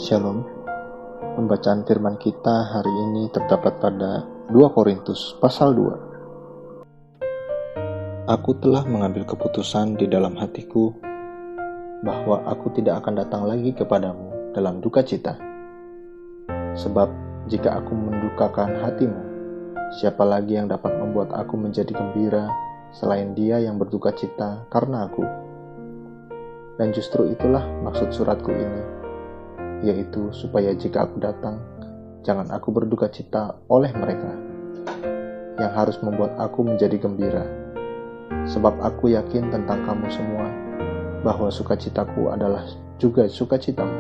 Shalom. Pembacaan firman kita hari ini terdapat pada 2 Korintus pasal 2. Aku telah mengambil keputusan di dalam hatiku bahwa aku tidak akan datang lagi kepadamu dalam duka cita. Sebab jika aku mendukakan hatimu, siapa lagi yang dapat membuat aku menjadi gembira selain Dia yang berduka cita karena aku? Dan justru itulah maksud suratku ini, yaitu supaya jika aku datang, jangan aku berduka cita oleh mereka, yang harus membuat aku menjadi gembira. Sebab aku yakin tentang kamu semua, bahwa sukacitaku adalah juga sukacitamu.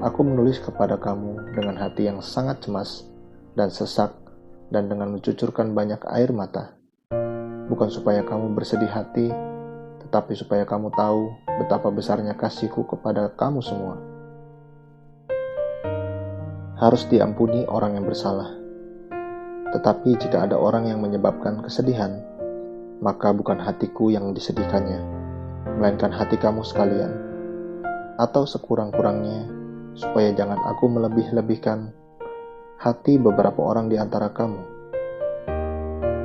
Aku menulis kepada kamu dengan hati yang sangat cemas dan sesak, dan dengan mencucurkan banyak air mata, bukan supaya kamu bersedih hati, tetapi supaya kamu tahu betapa besarnya kasihku kepada kamu semua. Harus diampuni orang yang bersalah. Tetapi jika ada orang yang menyebabkan kesedihan, maka bukan hatiku yang disedihkannya, melainkan hati kamu sekalian. Atau sekurang-kurangnya, supaya jangan aku melebih-lebihkan hati beberapa orang di antara kamu.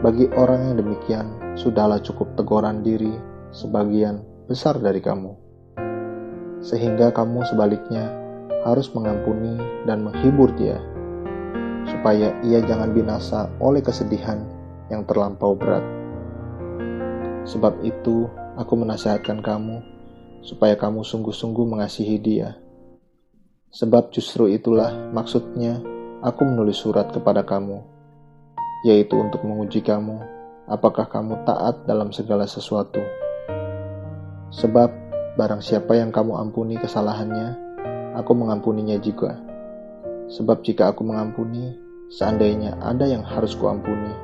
Bagi orang yang demikian, sudahlah cukup teguran diri sebagian besar dari kamu, sehingga kamu sebaliknya harus mengampuni dan menghibur dia, supaya ia jangan binasa oleh kesedihan yang terlampau berat. Sebab itu aku menasihatkan kamu supaya kamu sungguh-sungguh mengasihi dia. Sebab justru itulah maksudnya aku menulis surat kepada kamu, yaitu untuk menguji kamu apakah kamu taat dalam segala sesuatu. Sebab barang siapa yang kamu ampuni kesalahannya, aku mengampuninya juga. Sebab jika aku mengampuni, seandainya ada yang harus kuampuni,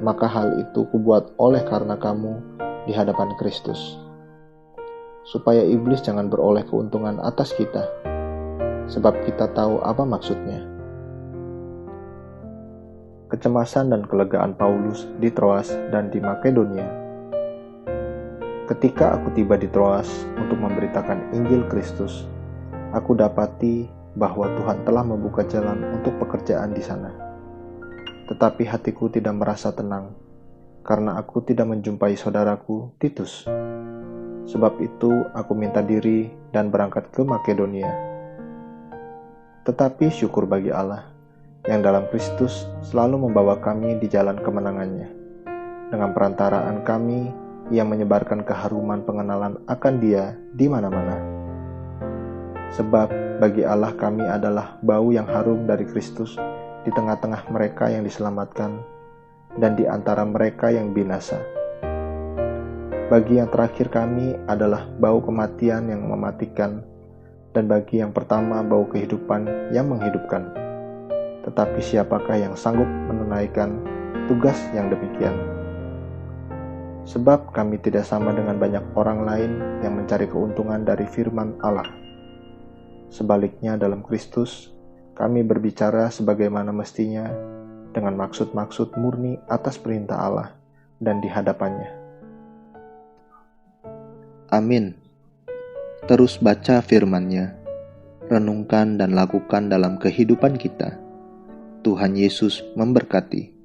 maka hal itu kubuat oleh karena kamu di hadapan Kristus, supaya iblis jangan beroleh keuntungan atas kita, sebab kita tahu apa maksudnya. Kecemasan dan kelegaan Paulus di Troas dan di Makedonia. Ketika aku tiba di Troas untuk memberitakan Injil Kristus, aku dapati bahwa Tuhan telah membuka jalan untuk pekerjaan di sana. Tetapi hatiku tidak merasa tenang, karena aku tidak menjumpai saudaraku Titus. Sebab itu aku minta diri dan berangkat ke Makedonia. Tetapi syukur bagi Allah, yang dalam Kristus selalu membawa kami di jalan kemenangannya. Dengan perantaraan kami, Ia menyebarkan keharuman pengenalan akan Dia di mana-mana. Sebab bagi Allah kami adalah bau yang harum dari Kristus di tengah-tengah mereka yang diselamatkan dan di antara mereka yang binasa. Bagi yang terakhir kami adalah bau kematian yang mematikan, dan bagi yang pertama bau kehidupan yang menghidupkan. Tetapi siapakah yang sanggup menunaikan tugas yang demikian? Sebab kami tidak sama dengan banyak orang lain yang mencari keuntungan dari firman Allah. Sebaliknya dalam Kristus, kami berbicara sebagaimana mestinya dengan maksud-maksud murni atas perintah Allah dan di hadapannya. Amin. Terus baca firman-Nya, renungkan dan lakukan dalam kehidupan kita. Tuhan Yesus memberkati.